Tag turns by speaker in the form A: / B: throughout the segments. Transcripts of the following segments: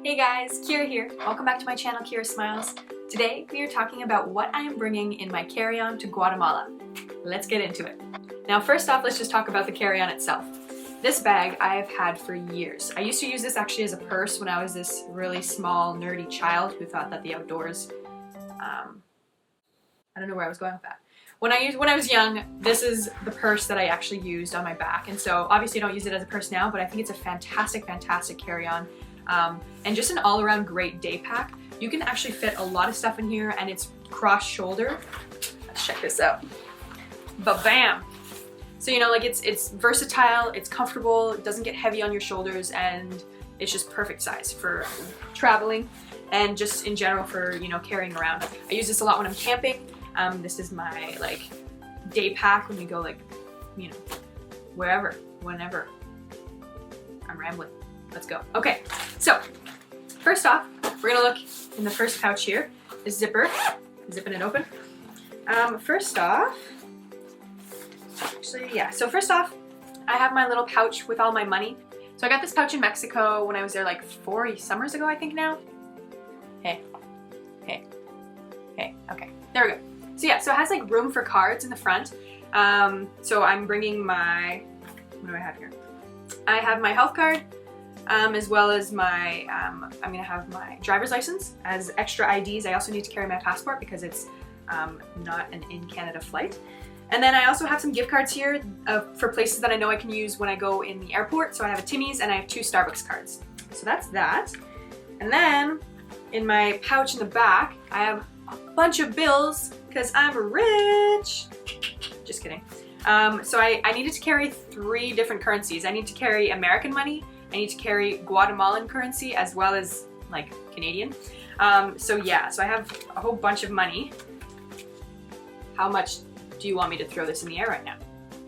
A: Hey guys, Kira here. Welcome back to my channel, Kira Smiles. Today we are talking about what I am bringing in my carry-on to Guatemala. Let's get into it. Now first off, let's just talk about the carry-on itself. This bag I have had for years. I used to use this actually as a purse when I was this really small, nerdy child who thought that the outdoors, I don't know where I was going with that. When I was young, this is the purse that I actually used on my back, and so obviously I don't use it as a purse now, but I think it's a fantastic carry-on. And just an all-around great day pack. You can actually fit a lot of stuff in here, and it's cross-shoulder. Let's check this out. Ba-bam! So you know, like it's versatile, it's comfortable, it doesn't get heavy on your shoulders, and it's just perfect size for traveling and just in general for, you know, carrying around. I use this a lot when I'm camping. This is my like day pack when we go, like, you know, wherever, whenever. I'm rambling. Let's go. Okay, so first off, we're gonna look in the first pouch here. The zipper, zipping it open. First off, actually, yeah. So first off, I have my little pouch with all my money. So I got this pouch in Mexico when I was there like 4 summers ago, I think now. Hey, okay, there we go. So yeah, so it has like room for cards in the front. So I'm bringing my, what do I have here? I have my health card, as well as my, I'm gonna have my driver's license as extra IDs. I also need to carry my passport because it's not an in-Canada flight. And then I also have some gift cards here for places that I know I can use when I go in the airport. So I have a Timmy's and I have 2 Starbucks cards. So that's that. And then in my pouch in the back, I have a bunch of bills because I'm rich. Just kidding. So I needed to carry 3 different currencies. I need to carry American money, I need to carry Guatemalan currency, as well as like Canadian. So yeah, so I have a whole bunch of money. How much do you want me to throw this in the air right now?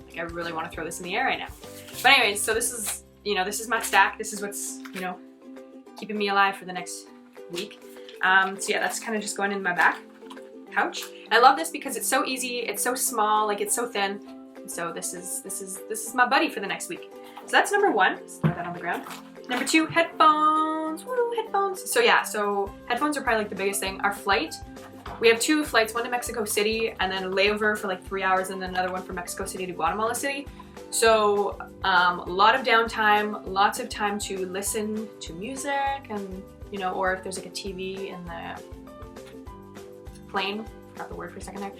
A: Like, I really want to throw this in the air right now. But anyways, so this is, you know, this is my stack. This is what's, you know, keeping me alive for the next week. So yeah, that's kind of just going in my back pouch. And I love this because it's so easy, it's so small, like it's so thin. So this is my buddy for the next week. So that's number 1. Just throw that on the ground. Number 2, headphones. Woo, headphones. So yeah, so headphones are probably like the biggest thing. Our flight, we have 2 flights, one to Mexico City and then a layover for like 3 hours, and then another one from Mexico City to Guatemala City. So a lot of downtime, lots of time to listen to music, and you know, or if there's like a TV in the plane, forgot the word for a second there,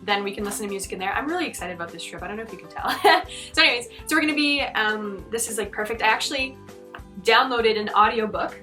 A: then we can listen to music in there. I'm really excited about this trip. I don't know if you can tell. So anyways, so we're gonna be, this is like perfect. I actually downloaded an audiobook.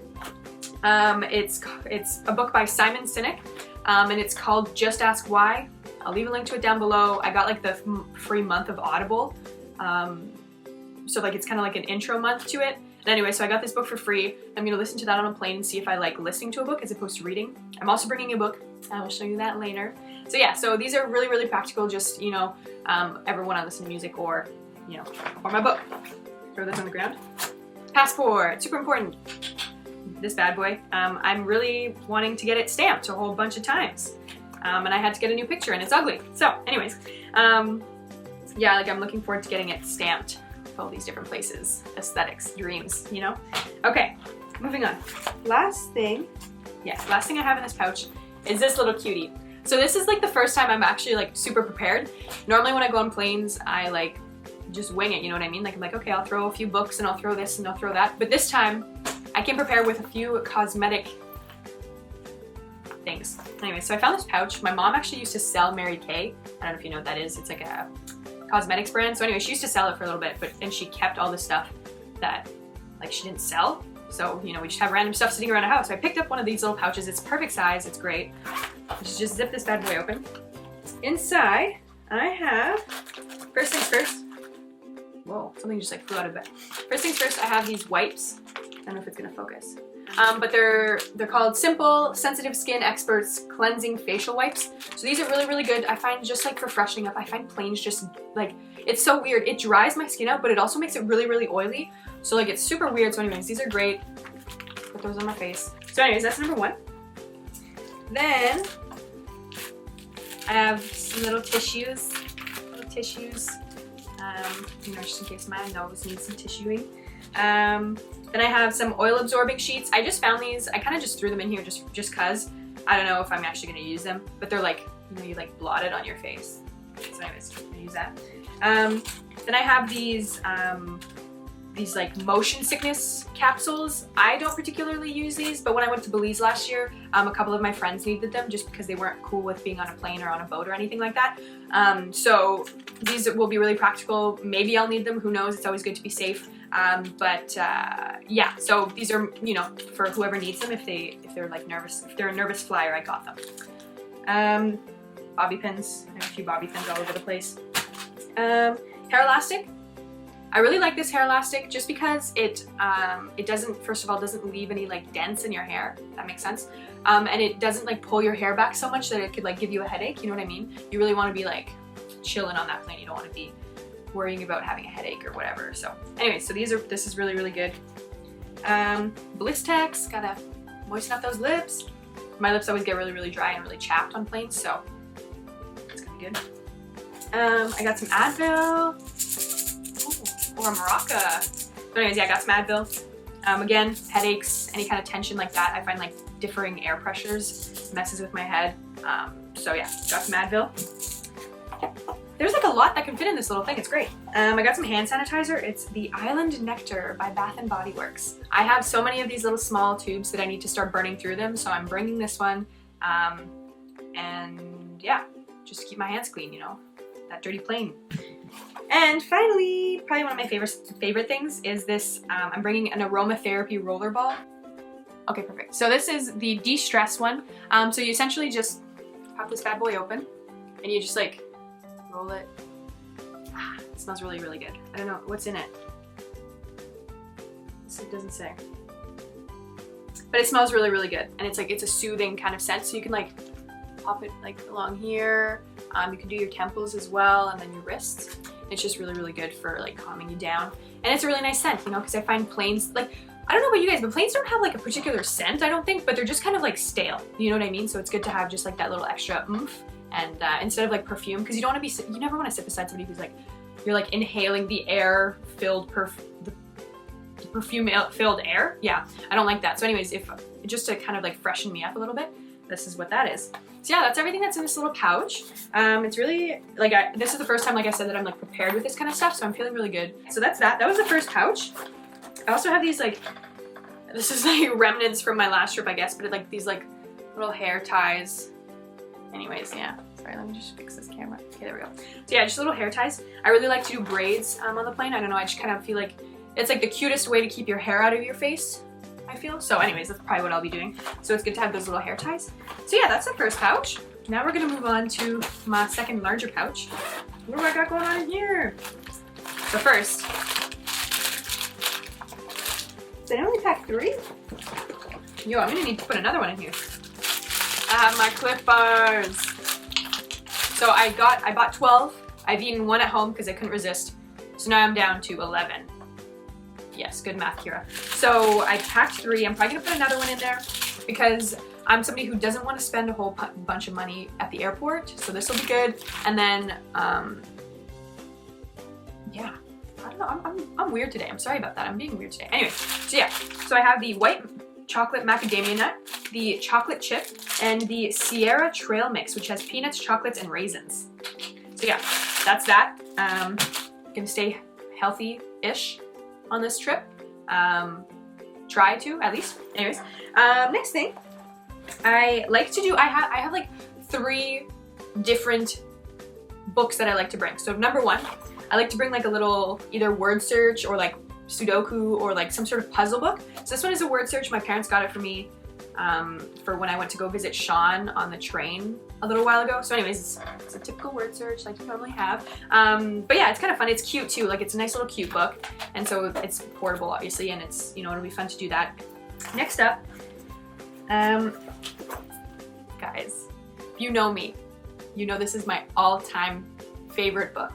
A: It's a book by Simon Sinek, and it's called Just Ask Why. I'll leave a link to it down below. I got like the free month of Audible. So like it's kind of like an intro month to it. And anyway, so I got this book for free. I'm gonna listen to that on a plane and see if I like listening to a book as opposed to reading. I'm also bringing a book. I will show you that later. So yeah, so these are really, really practical. Just, you know, ever when I listen to music or, you know, or my book. Throw this on the ground. Passport, super important. This bad boy. I'm really wanting to get it stamped a whole bunch of times. And I had to get a new picture and it's ugly. So anyways, yeah, like I'm looking forward to getting it stamped. All these different places, aesthetics, dreams, you know? Okay, moving on. Last thing I have in this pouch is this little cutie. So this is like the first time I'm actually like super prepared. Normally when I go on planes, I like just wing it, you know what I mean? Like I'm like, okay, I'll throw a few books and I'll throw this and I'll throw that. But this time I came prepared with a few cosmetic things. Anyway, so I found this pouch. My mom actually used to sell Mary Kay. I don't know if you know what that is. It's like a cosmetics brand. So anyway, she used to sell it for a little bit, and she kept all the stuff that like she didn't sell. So, you know, we just have random stuff sitting around the house. So I picked up one of these little pouches. It's perfect size. It's great. Just zip this bad boy open. Inside, I have, first things first. Whoa, something just like flew out of bed. First things first, I have these wipes. I don't know if it's gonna focus. But they're called Simple Sensitive Skin Experts Cleansing Facial Wipes. So these are really, really good. I find just like for freshening up, I find planes just like, it's so weird. It dries my skin out, but it also makes it really, really oily. So like it's super weird. So anyways, these are great. Put those on my face. So anyways, that's number 1. Then I have some little tissues. You know, just in case my nose needs some tissuing. Then I have some oil absorbing sheets. I just found these. I kind of just threw them in here just cause. I don't know if I'm actually gonna use them, but they're like, you know, you like blot it on your face. So anyways, I'm gonna use that. Then I have these like motion sickness capsules. I don't particularly use these, but when I went to Belize last year, a couple of my friends needed them just because they weren't cool with being on a plane or on a boat or anything like that. So these will be really practical. Maybe I'll need them, who knows, it's always good to be safe. Yeah, so these are, you know, for whoever needs them if they're like nervous, if they're a nervous flyer, I got them. Bobby pins, I have a few bobby pins all over the place. Hair elastic. I really like this hair elastic just because it doesn't, first of all, doesn't leave any like dents in your hair, if that makes sense. And it doesn't like pull your hair back so much that it could like give you a headache, you know what I mean? You really want to be like chilling on that plane, you don't want to be worrying about having a headache or whatever. So anyway, so this is really, really good. Blistex, gotta moisten up those lips. My lips always get really, really dry and really chapped on planes, so it's gonna be good. I got some Advil. Or Maraca. But anyways, yeah, I got some Advil. Again, headaches, any kind of tension like that. I find like differing air pressures messes with my head. So yeah, got some Advil. There's like a lot that can fit in this little thing. It's great. I got some hand sanitizer. It's the Island Nectar by Bath & Body Works. I have so many of these little small tubes that I need to start burning through them, so I'm bringing this one. And yeah, just to keep my hands clean, you know, that dirty plane. And finally, probably one of my favorite things is this. I'm bringing an aromatherapy roller ball. Okay, perfect. So this is the de-stress one. So you essentially just pop this bad boy open and you just like roll it. It smells really, really good. I don't know what's in it. It doesn't say. But it smells really, really good. And it's like, it's a soothing kind of scent. So you can like pop it like along here. You can do your temples as well, and then your wrists. It's just really, really good for like calming you down. And it's a really nice scent, you know, because I find planes, like, I don't know about you guys, but planes don't have like a particular scent, I don't think, but they're just kind of like stale, you know what I mean? So it's good to have just like that little extra oomph, and instead of like perfume, because you don't want to be, you never want to sit beside somebody who's like, you're like inhaling the air-filled perfume-filled air. Yeah, I don't like that. So anyways, if just to kind of like freshen me up a little bit, this is what that is. So yeah, that's everything that's in this little pouch. It's really, like, this is the first time, like I said, that I'm like prepared with this kind of stuff, so I'm feeling really good. So that's that. That was the first pouch. I also have these like, this is like remnants from my last trip, I guess, but like these like little hair ties. Anyways, yeah. Sorry, let me just fix this camera. Okay, there we go. So yeah, just little hair ties. I really like to do braids on the plane. I don't know, I just kind of feel like it's like the cutest way to keep your hair out of your face, I feel. So anyways, that's probably what I'll be doing. So it's good to have those little hair ties. So yeah, that's the first pouch. Now we're gonna move on to my second larger pouch. What do I got going on in here? So first, did I only pack 3? Yo, I'm gonna need to put another one in here. I have my Clif Bars. So I bought 12. I've eaten 1 at home because I couldn't resist. So now I'm down to 11. Yes, good math, Kira. So I packed 3. I'm probably gonna put another one in there because I'm somebody who doesn't want to spend a whole bunch of money at the airport. So this will be good. And then, yeah, I don't know. I'm weird today. I'm sorry about that. I'm being weird today. Anyway, so yeah. So I have the white chocolate macadamia nut, the chocolate chip, and the Sierra Trail Mix, which has peanuts, chocolates, and raisins. So yeah, that's that. Gonna stay healthy-ish on this trip. Try to, at least. Anyways, next thing I like to do, I have like 3 different books that I like to bring. So number 1, I like to bring like a little either word search or like Sudoku or like some sort of puzzle book. So this one is a word search. My parents got it for me for when I went to go visit Sean on the train a little while ago. So anyways, it's a typical word search like you normally have. But yeah, it's kind of fun. It's cute too. Like it's a nice little cute book. And so it's portable obviously, and it's, you know, it'll be fun to do that. Next up, guys, you know me. You know this is my all-time favorite book.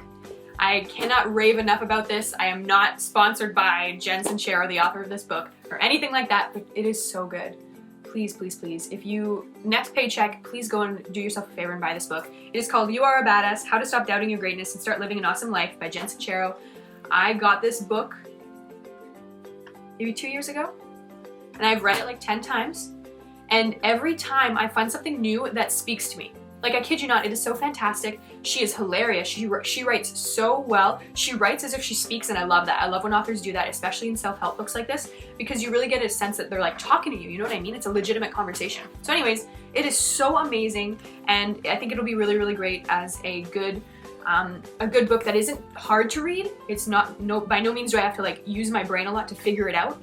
A: I cannot rave enough about this. I am not sponsored by Jen Sincero, the author of this book, or anything like that, but it is so good. Please, please, please, if you, next paycheck, please go and do yourself a favor and buy this book. It is called You Are a Badass, How to Stop Doubting Your Greatness and Start Living an Awesome Life by Jen Sincero. I got this book maybe 2 years ago. And I've read it like 10 times. And every time I find something new that speaks to me. Like, I kid you not, it is so fantastic. She is hilarious. She writes so well. She writes as if she speaks, and I love that. I love when authors do that, especially in self-help books like this, because you really get a sense that they're like talking to you, you know what I mean? It's a legitimate conversation. So anyways, it is so amazing, and I think it'll be really, really great as a good book that isn't hard to read. It's not, by no means do I have to like use my brain a lot to figure it out,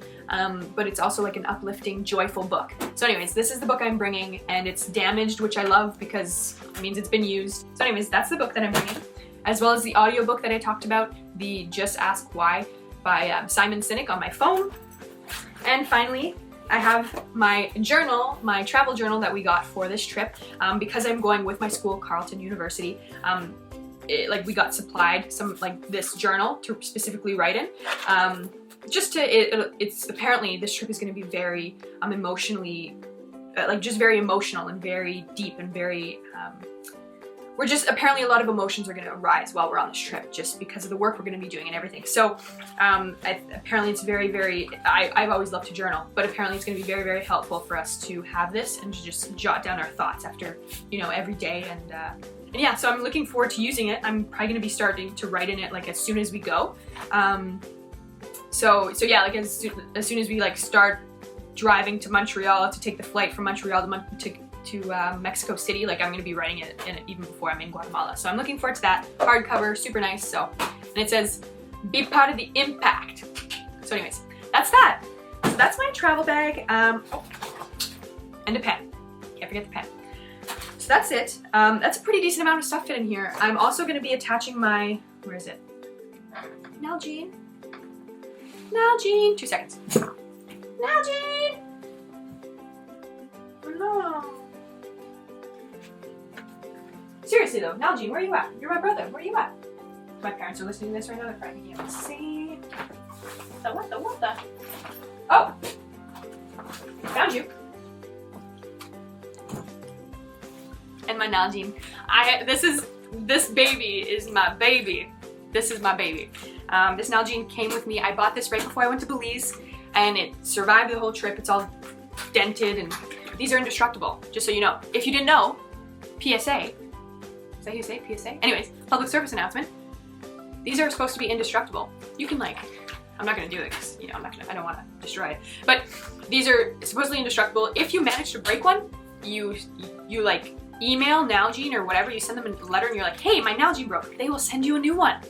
A: but it's also like an uplifting, joyful book. So anyways, this is the book I'm bringing, and it's damaged, which I love because it means it's been used. So anyways, that's the book that I'm bringing, as well as the audiobook that I talked about, the Just Ask Why by Simon Sinek on my phone. And finally, I have my journal, my travel journal that we got for this trip, because I'm going with my school, Carleton University. We got supplied some like this journal to specifically write in. It's apparently this trip is going to be very emotionally, just very emotional and very deep and very, apparently a lot of emotions are going to arise while we're on this trip just because of the work we're going to be doing and everything. So apparently it's very, very, I've always loved to journal, but apparently it's going to be very, very helpful for us to have this and to just jot down our thoughts after, you know, every day. And yeah, so I'm looking forward to using it. I'm probably going to be starting to write in it like as soon as we go. So yeah, like as soon as we like start driving to Montreal to take the flight from Montreal to Mexico City, like I'm going to be writing it in it even before I'm in Guatemala. So I'm looking forward to that. Hardcover, super nice. So, and it says, be part of the impact. So anyways, that's that. So that's my travel bag. And a pen. Can't forget the pen. So that's it. That's a pretty decent amount of stuff fit in here. I'm also going to be attaching my, where is it? Nalgene. 2 seconds. Nalgene! Oh no. Seriously though, Nalgene, where are you at? You're my brother, where are you at? My parents are listening to this right now, they're probably being able to see. What the? Oh! Found you. And my Nalgene. This baby is my baby. This is my baby. This Nalgene came with me. I bought this right before I went to Belize, and it survived the whole trip. It's all dented, and these are indestructible, just so you know. If you didn't know, PSA. Is that how you say it? PSA? Anyways, public service announcement. These are supposed to be indestructible. You can like, I'm not gonna do it because, you know, I don't wanna destroy it. But these are supposedly indestructible. If you manage to break one, you like email Nalgene or whatever, you send them a letter and you're like, hey, my Nalgene broke. They will send you a new one.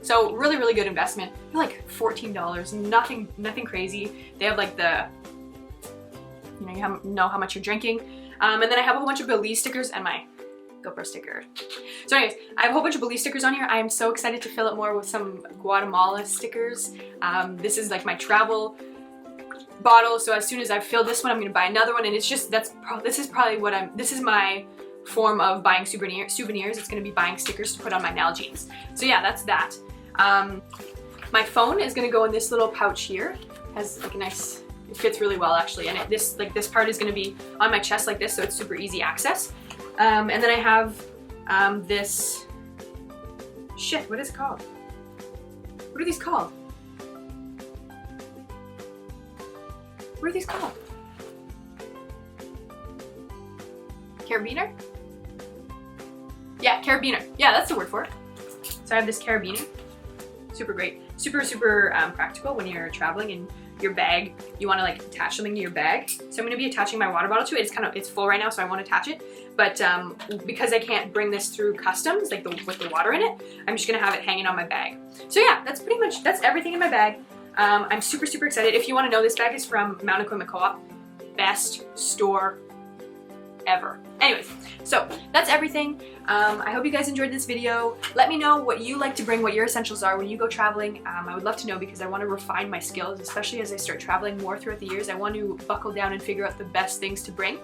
A: So really, really good investment. They're like $14, nothing crazy. They have like the, you know how much you're drinking. And then I have a whole bunch of Belize stickers and my GoPro sticker. So anyways, I have a whole bunch of Belize stickers on here. I am so excited to fill it more with some Guatemala stickers. This is like my travel bottle. So as soon as I've filled this one, I'm gonna buy another one. And it's just, this is my form of buying souvenirs. It's gonna be buying stickers to put on my Nalgenes. So yeah, that's that. My phone is gonna go in this little pouch here. It has like a nice, it fits really well actually. And this part is gonna be on my chest like this, so it's super easy access. And then I have this, shit, what is it called? What are these called? What are these called? Carabiner? Yeah, carabiner. Yeah, that's the word for it. So I have this carabiner. Super great. Super practical when you're traveling in your bag. You want to like attach something to your bag. So I'm going to be attaching my water bottle to it. It's full right now, so I won't attach it. But because I can't bring this through customs, like with the water in it, I'm just going to have it hanging on my bag. So yeah, that's everything in my bag. I'm super excited. If you want to know, this bag is from Mount Equipment Co-op. Best store ever. Anyways, so that's everything. I hope you guys enjoyed this video. Let me know what you like to bring, what your essentials are when you go traveling. I would love to know because I want to refine my skills, especially as I start traveling more throughout the years. I want to buckle down and figure out the best things to bring.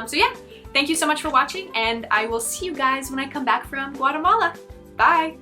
A: So yeah, thank you so much for watching, and I will see you guys when I come back from Guatemala. Bye!